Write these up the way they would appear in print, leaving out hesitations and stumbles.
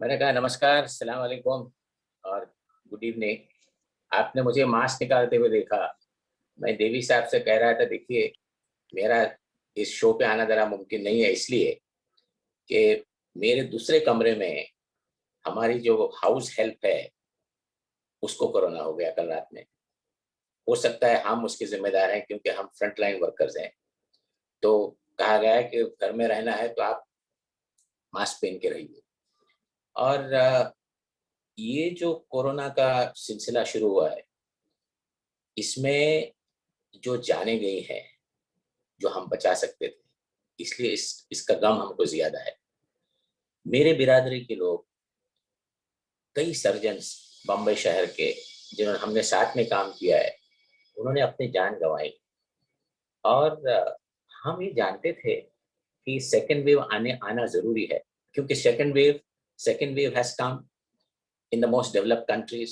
मैंने कहा नमस्कार, सलाम वालेकुम और गुड इवनिंग। आपने मुझे मास्क निकालते हुए देखा। मैं देवी साहब से कह रहा था, देखिए मेरा इस शो पे आना ज़रा मुमकिन नहीं है, इसलिए कि मेरे दूसरे कमरे में हमारी जो हाउस हेल्प है उसको कोरोना हो गया कल रात में। हो सकता है हम उसके ज़िम्मेदार हैं क्योंकि हम फ्रंट लाइन वर्कर्स हैं। तो कहा गया है कि घर में रहना है तो आप मास्क पहन के रहिए। और ये जो कोरोना का सिलसिला शुरू हुआ है, इसमें जो जाने गई हैं, जो हम बचा सकते थे, इसलिए इसका गम हमको ज़्यादा है। मेरे बिरादरी के लोग, कई सर्जन्स बम्बई शहर के जिन्होंने हमने साथ में काम किया है, उन्होंने अपनी जान गंवाई। और हम ये जानते थे कि सेकेंड वेव आना ज़रूरी है, क्योंकि second wave has come in the most developed countries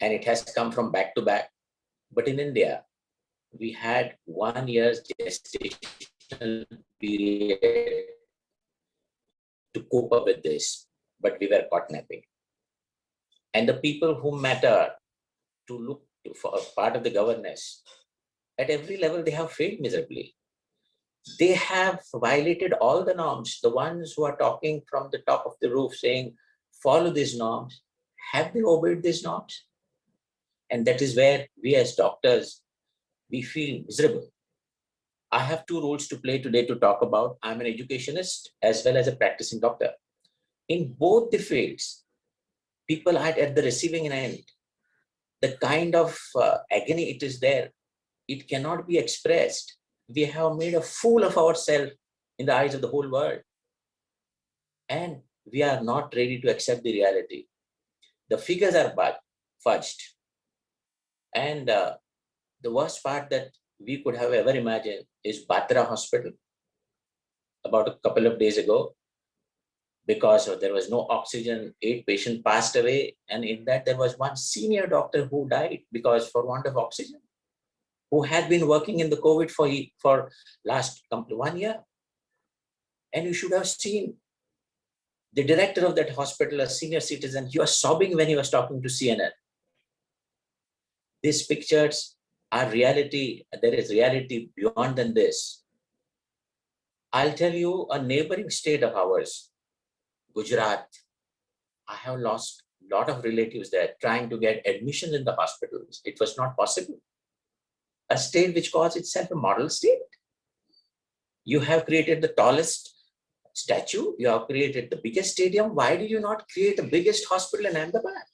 and it has come from back to back. But in India, we had 1 year's gestational period to cope up with this, but we were caught napping. And the people who matter to look for a part of the governance, at every level, they have failed miserably. They have violated all the norms. The ones who are talking from the top of the roof saying, follow these norms, have they obeyed these norms? And that is where we as doctors, we feel miserable. I have two roles to play today to talk about. I'm an educationist as well as a practicing doctor. In both the fields, people are at the receiving end. The kind of agony it is there, it cannot be expressed. We have made a fool of ourselves in the eyes of the whole world. And we are not ready to accept the reality. The figures are fudged. And the worst part that we could have ever imagined is Batra Hospital. About a couple of days ago, because there was no oxygen, 8 patients passed away. And in that, there was one senior doctor who died because for want of oxygen, who had been working in the COVID for last 1 year. And you should have seen the director of that hospital, a senior citizen, he was sobbing when he was talking to CNN. These pictures are reality. There is reality beyond than this. I'll tell you a neighboring state of ours, Gujarat. I have lost a lot of relatives there trying to get admission in the hospitals. It was not possible. A state which calls itself a model state. You have created the tallest statue. You have created the biggest stadium. Why do you not create the biggest hospital in Ahmedabad?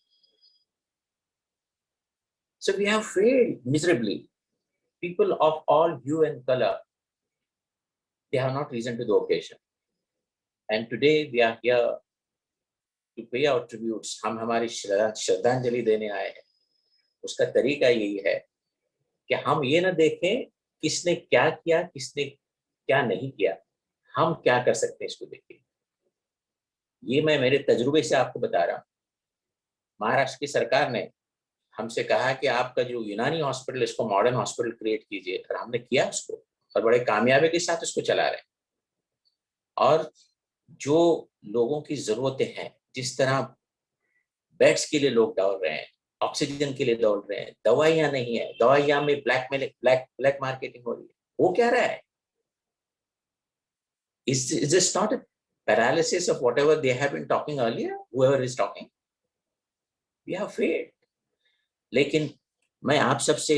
So we have failed miserably. People of all hue and color, they have not risen to the occasion. And today we are here to pay our tributes. हम हमारी श्रद्धांजलि देने आए हैं. उसका तरीका यही है कि हम ये ना देखें किसने क्या किया, किसने क्या नहीं किया. हम क्या कर सकते हैं इसको देखें. ये मैं मेरे तजुर्बे से आपको बता रहा हूँ. महाराष्ट्र की सरकार ने हमसे कहा कि आपका जो यूनानी हॉस्पिटल, इसको मॉडर्न हॉस्पिटल क्रिएट कीजिए, और हमने किया उसको, और बड़े कामयाबी के साथ उसको चला रहे हैं. और जो लोगों की जरूरतें हैं, जिस तरह बेड्स के लिए लोग दौड़ रहे हैं, ऑक्सीजन के लिए दौड़ रहे हैं, दवाइयां नहीं है, दवाइयां में ब्लैक मार्केटिंग हो रही है, वो क्या रहा है? Is this not a paralysis of whatever they have been talking earlier? Whoever is talking, we have failed. लेकिन मैं आप सबसे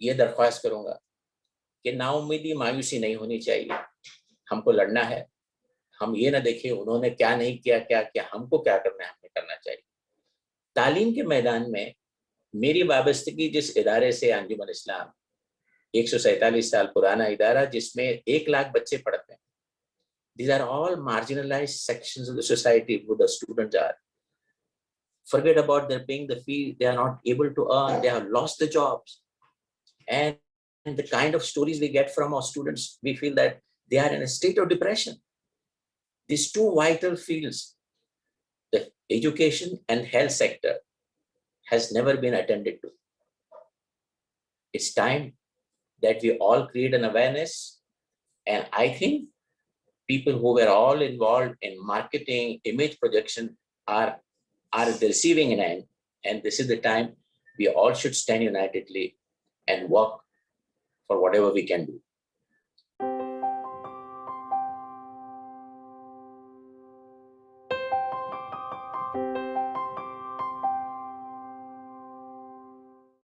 ये दरख्वास्त करूंगा कि नाउम्मीदी, मायूसी नहीं होनी चाहिए. हमको लड़ना है. हम ये ना देखें उन्होंने क्या नहीं किया, क्या किया, हमको क्या करना है, हमें करना चाहिए. तालीम के मैदान में मेरी वाबस्तगी जिस इदारे से, अंजुमन इस्लाम, 147 साल पुराना इदारा जिसमें 1 लाख बच्चे पढ़ते हैं. These are all marginalized sections of the society who the students are. Forget about their paying the fee. They are not able to earn. They have lost the jobs. And the kind of stories we get from our students, we feel that they are in a state of depression. These two vital fields, the education and health sector, has never been attended to. It's time that we all create an awareness. And I think people who were all involved in marketing, image projection, are at the receiving end, and this is the time we all should stand unitedly and work for whatever we can do.